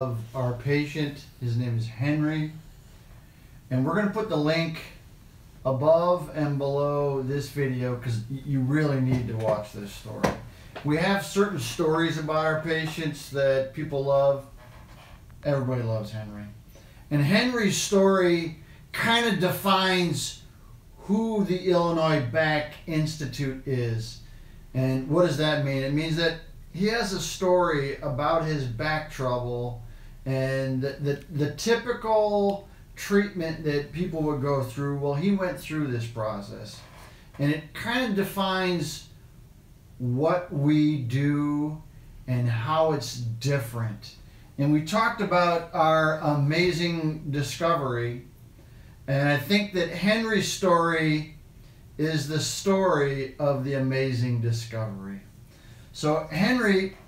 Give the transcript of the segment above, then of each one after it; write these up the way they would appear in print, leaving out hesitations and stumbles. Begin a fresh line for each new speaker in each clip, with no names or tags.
of our patient. His name is Henry, and we're going to put the link above and below this video because you really need to watch this story. We have certain stories about our patients that people love. Everybody loves Henry, and Henry's story kind of defines who the Illinois Back Institute is. And what does that mean? It means that he has a story about his back trouble and the typical treatment that people would go through. Well, he went through this process, and it kind of defines what we do and how it's different. And we talked about our amazing discovery, and I think that Henry's story is the story of the amazing discovery. So Henry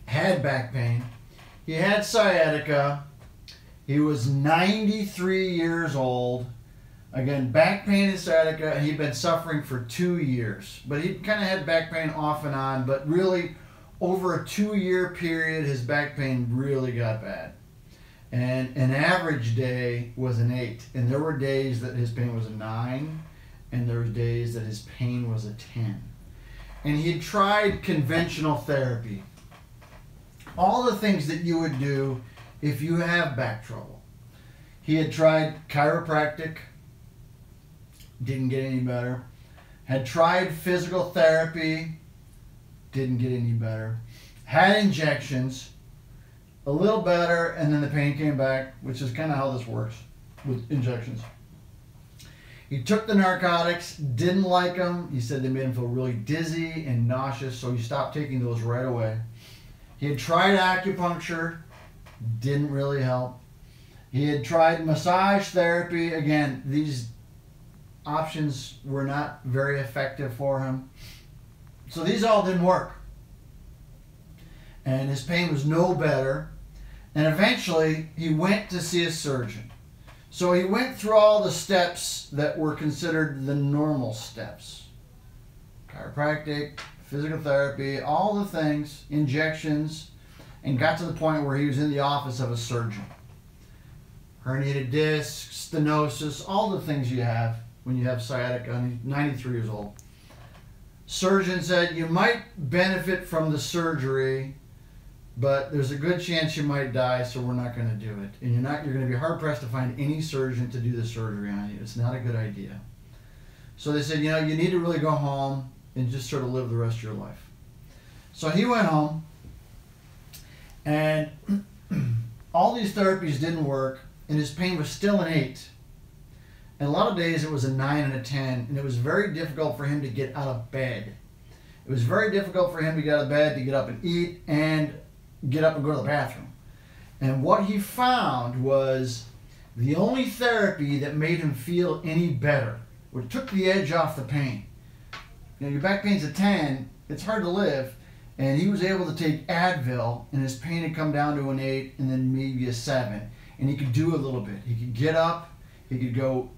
had back pain. He had sciatica. He was 93 years old. Again, back pain and sciatica, and he'd been suffering for 2 years. But he kind of had back pain off and on, but really over a 2-year period, his back pain really got bad. And an average day was an 8. And there were days that his pain was a 9, and there were days that his pain was a 10. And he had tried conventional therapy. All the things that you would do if you have back trouble. He had tried chiropractic, didn't get any better. Had tried physical therapy, didn't get any better. Had injections, a little better, and then the pain came back, which is kind of how this works with injections. He took the narcotics, didn't like them. He said they made him feel really dizzy and nauseous, so he stopped taking those right away. He had tried acupuncture, didn't really help. He had tried massage therapy. Again, these options were not very effective for him. So these all didn't work. And his pain was no better. And eventually, he went to see a surgeon. So he went through all the steps that were considered the normal steps. Chiropractic, physical therapy, all the things, injections, and got to the point where he was in the office of a surgeon. Herniated disc, stenosis, all the things you have when you have sciatica, and he's 93 years old. Surgeon said, you might benefit from the surgery, but there's a good chance you might die, so we're not going to do it. And you're going to be hard pressed to find any surgeon to do the surgery on you. It's not a good idea. So they said, you need to really go home and just sort of live the rest of your life. So he went home, and all these therapies didn't work, and his pain was still an 8. And a lot of days it was a 9 and a 10, and it was very difficult for him to get out of bed. It was very difficult for him to get out of bed, to get up and eat, and get up and go to the bathroom. And what he found was the only therapy that made him feel any better, which took the edge off the pain. Your back pain's a 10, it's hard to live, and he was able to take Advil, and his pain had come down to an 8 and then maybe a 7. And he could do a little bit. He could get up, he could go,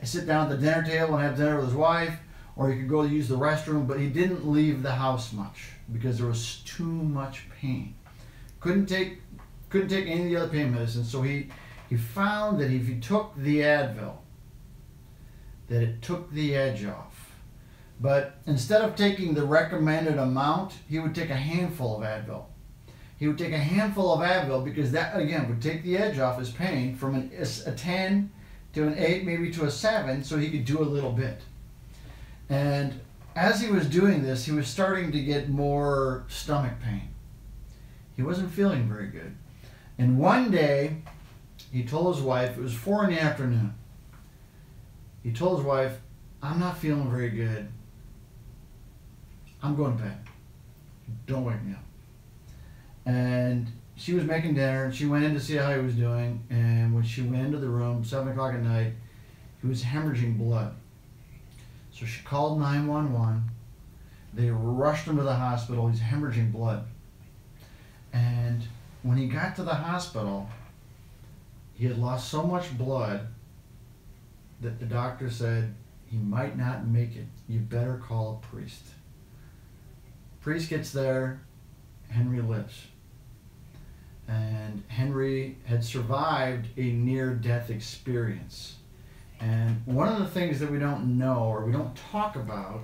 sit down at the dinner table and have dinner with his wife, or he could go use the restroom, but he didn't leave the house much because there was too much pain. Couldn't take any of the other pain medicines, so he found that if he took the Advil, that it took the edge off. But instead of taking the recommended amount, he would take a handful of Advil. He would take a handful of Advil because that, again, would take the edge off his pain from a 10 to an 8, maybe to a 7, so he could do a little bit. And as he was doing this, he was starting to get more stomach pain. He wasn't feeling very good. And one day, he told his wife, it was 4 in the afternoon, he told his wife, I'm not feeling very good. I'm going to bed. Don't wake me up. And she was making dinner, and she went in to see how he was doing, and when she went into the room, 7 o'clock at night, he was hemorrhaging blood. So she called 911. They rushed him to the hospital. He's hemorrhaging blood. And when he got to the hospital, he had lost so much blood that the doctor said, he might not make it. You better call a priest. Priest gets there, Henry lives. And Henry had survived a near-death experience. And one of the things that we don't know or we don't talk about,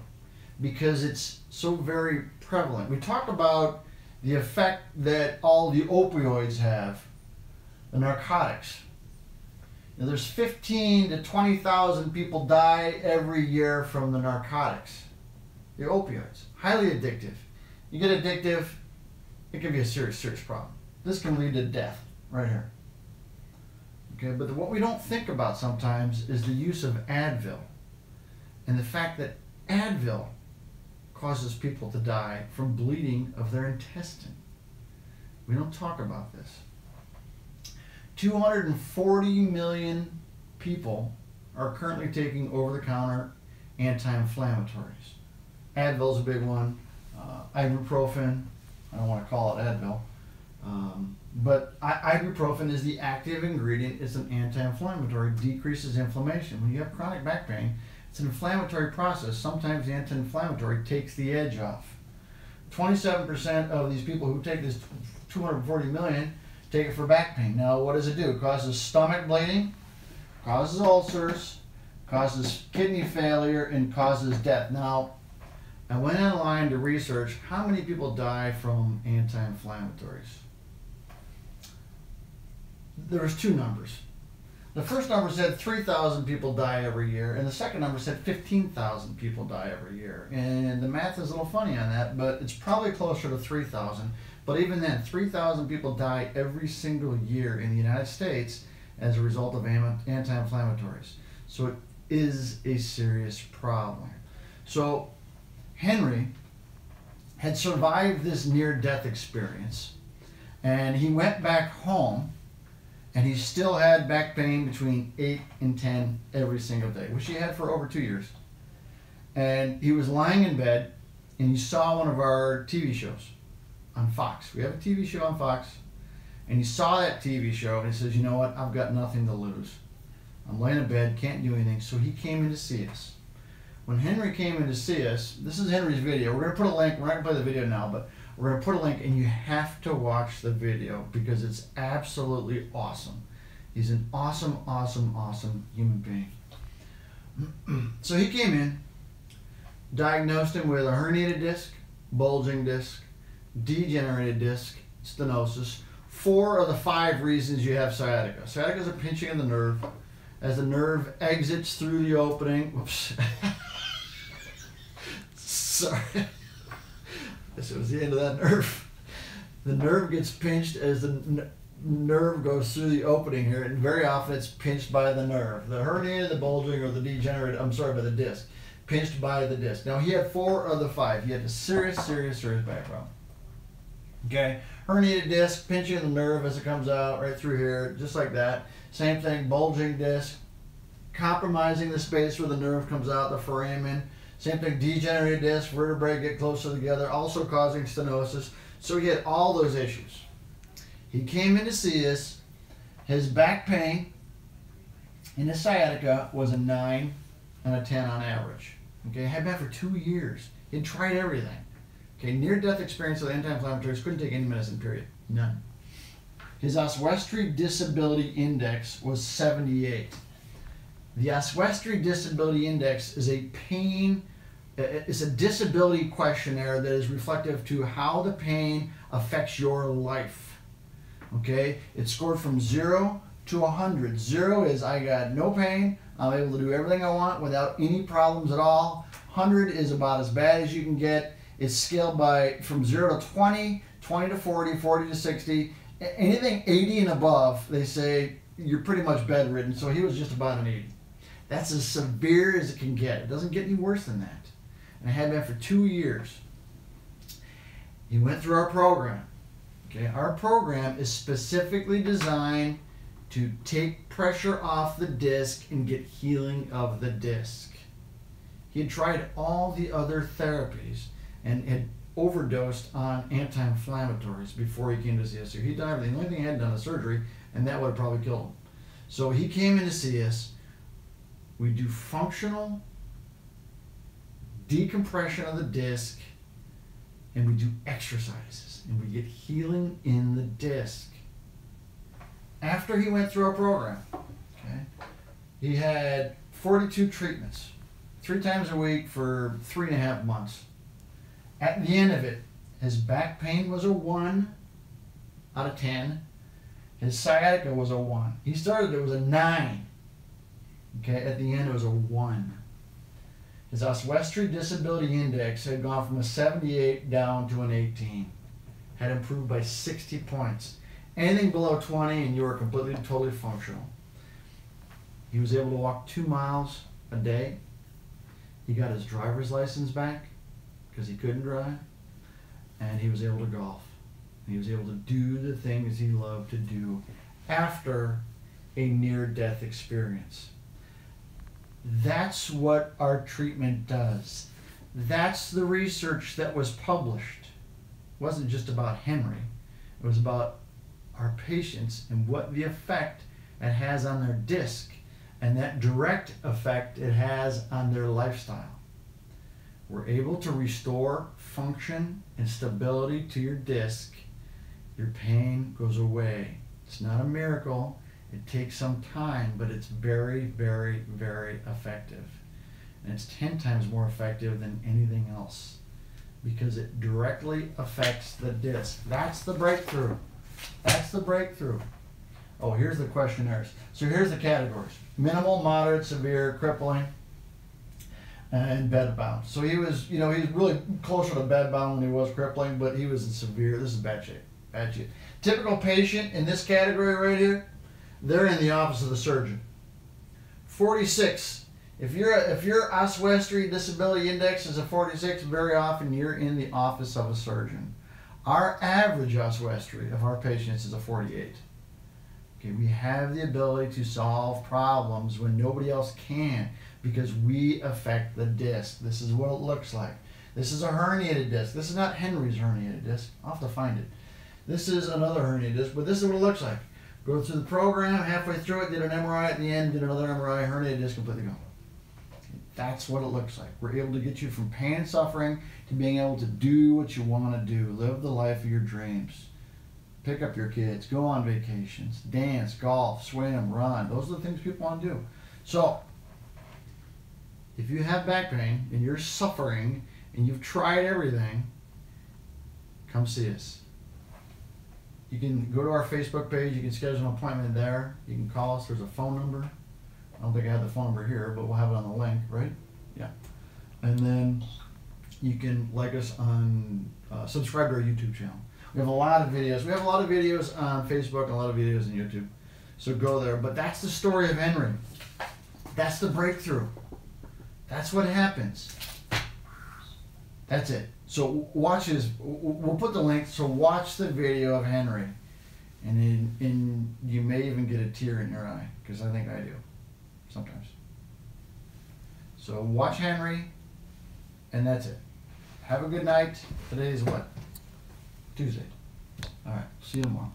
because it's so very prevalent, we talk about the effect that all the opioids have, the narcotics. Now, there's 15 to 20,000 people die every year from the narcotics, the opioids. Highly addictive. You get addictive, it can be a serious, serious problem. This can lead to death right here. Okay, but what we don't think about sometimes is the use of Advil and the fact that Advil causes people to die from bleeding of their intestine. We don't talk about this. 240 million people are currently taking over-the-counter anti-inflammatories. Advil's a big one. Ibuprofen, I don't want to call it Advil. But ibuprofen is the active ingredient. It's an anti-inflammatory, decreases inflammation. When you have chronic back pain, it's an inflammatory process. Sometimes the anti-inflammatory takes the edge off. 27% of these people who take this 240 million take it for back pain. Now, what does it do? It causes stomach bleeding, causes ulcers, causes kidney failure, and causes death. Now, I went online to research how many people die from anti-inflammatories. There was two numbers. The first number said 3,000 people die every year, and the second number said 15,000 people die every year. And the math is a little funny on that, but it's probably closer to 3,000. But even then, 3,000 people die every single year in the United States as a result of anti-inflammatories. So it is a serious problem. So Henry had survived this near-death experience, and he went back home, and he still had back pain between 8 and 10 every single day, which he had for over 2 years. And he was lying in bed, and he saw one of our TV shows on Fox. We have a TV show on Fox, and he saw that TV show, and he says, you know what, I've got nothing to lose. I'm laying in bed, can't do anything, so he came in to see us. When Henry came in to see us, this is Henry's video. We're going to put a link. We're not going to play the video now, but we're going to put a link, and you have to watch the video because it's absolutely awesome. He's an awesome, awesome, awesome human being. So he came in, diagnosed him with a herniated disc, bulging disc, degenerated disc, stenosis. 4 of the 5 reasons you have sciatica. Sciatica is a pinching of the nerve. As the nerve exits through the opening, whoops. Sorry. This was the end of that nerve. The nerve gets pinched as the nerve goes through the opening here, and very often it's pinched by the nerve. The hernia, the bulging, or the degenerated, by the disc. Pinched by the disc. Now, he had 4 of the 5. He had a serious, serious, serious back problem. Okay? Herniated disc, pinching the nerve as it comes out right through here, just like that. Same thing, bulging disc, compromising the space where the nerve comes out, the foramen. Same thing, degenerated disc, vertebrae get closer together, also causing stenosis. So he had all those issues. He came in to see us. His back pain and his sciatica was a 9 and a 10 on average. Okay, had been for 2 years. He'd tried everything. Okay, near-death experience with anti-inflammatories, couldn't take any medicine, period. None. His Oswestry Disability Index was 78. The Oswestry Disability Index is a it's a disability questionnaire that is reflective to how the pain affects your life. Okay, it's scored from 0 to 100. 0 is I got no pain, I'm able to do everything I want without any problems at all. 100 is about as bad as you can get. It's scaled from 0 to 20, 20 to 40, 40 to 60. Anything 80 and above, they say you're pretty much bedridden, so he was just about an 80. That's as severe as it can get. It doesn't get any worse than that. And I had been for 2 years. He went through our program. Okay, our program is specifically designed to take pressure off the disc and get healing of the disc. He had tried all the other therapies and had overdosed on anti-inflammatories before he came to see us. So he died. The only thing he had done is surgery, and that would have probably killed him. So he came in to see us. We do functional decompression of the disc, and we do exercises, and we get healing in the disc. after he went through our program, okay, he had 42 treatments, 3 times a week for 3.5 months. At the end of it, his back pain was a 1 out of 10. His sciatica was a 1. He started, it was a 9. Okay, at the end it was a 1. His Oswestry Disability Index had gone from a 78 down to an 18. Had improved by 60 points. Anything below 20 and you were completely, totally functional. He was able to walk 2 miles a day. He got his driver's license back because he couldn't drive. And he was able to golf. He was able to do the things he loved to do after a near-death experience. That's what our treatment does. That's the research that was published. It wasn't just about Henry. It was about our patients and what the effect it has on their disc and that direct effect it has on their lifestyle. We're able to restore function and stability to your disc. Your pain goes away. It's not a miracle. It takes some time, but it's very, very, very effective. And it's 10 times more effective than anything else because it directly affects the disc. That's the breakthrough. That's the breakthrough. Oh, here's the questionnaires. So here's the categories. Minimal, moderate, severe, crippling, and bedbound. So he was, he was really closer to bedbound than he was crippling, but he was in severe. This is bad shape. Bad shape. Typical patient in this category right here, they're in the office of the surgeon. 46. If your Oswestry Disability Index is a 46, very often you're in the office of a surgeon. Our average Oswestry of our patients is a 48. Okay, we have the ability to solve problems when nobody else can because we affect the disc. This is what it looks like. This is a herniated disc. This is not Henry's herniated disc. I'll have to find it. This is another herniated disc, but this is what it looks like. Go through the program, halfway through it, did an MRI at the end, did another MRI, herniated disc completely gone. That's what it looks like. We're able to get you from pain and suffering to being able to do what you want to do. Live the life of your dreams. Pick up your kids, go on vacations, dance, golf, swim, run. Those are the things people want to do. So, if you have back pain and you're suffering and you've tried everything, come see us. You can go to our Facebook page. You can schedule an appointment there. You can call us. There's a phone number. I don't think I have the phone number here, but we'll have it on the link, right? Yeah. And then you can like us on, subscribe to our YouTube channel. We have a lot of videos. We have a lot of videos on Facebook and a lot of videos on YouTube. So go there. But that's the story of Henry. That's the breakthrough. That's what happens. That's it. So watch his, we'll put the link, so watch the video of Henry. And you may even get a tear in your eye, because I think I do, sometimes. So watch Henry, and that's it. Have a good night. Today is what? Tuesday. All right, see you tomorrow.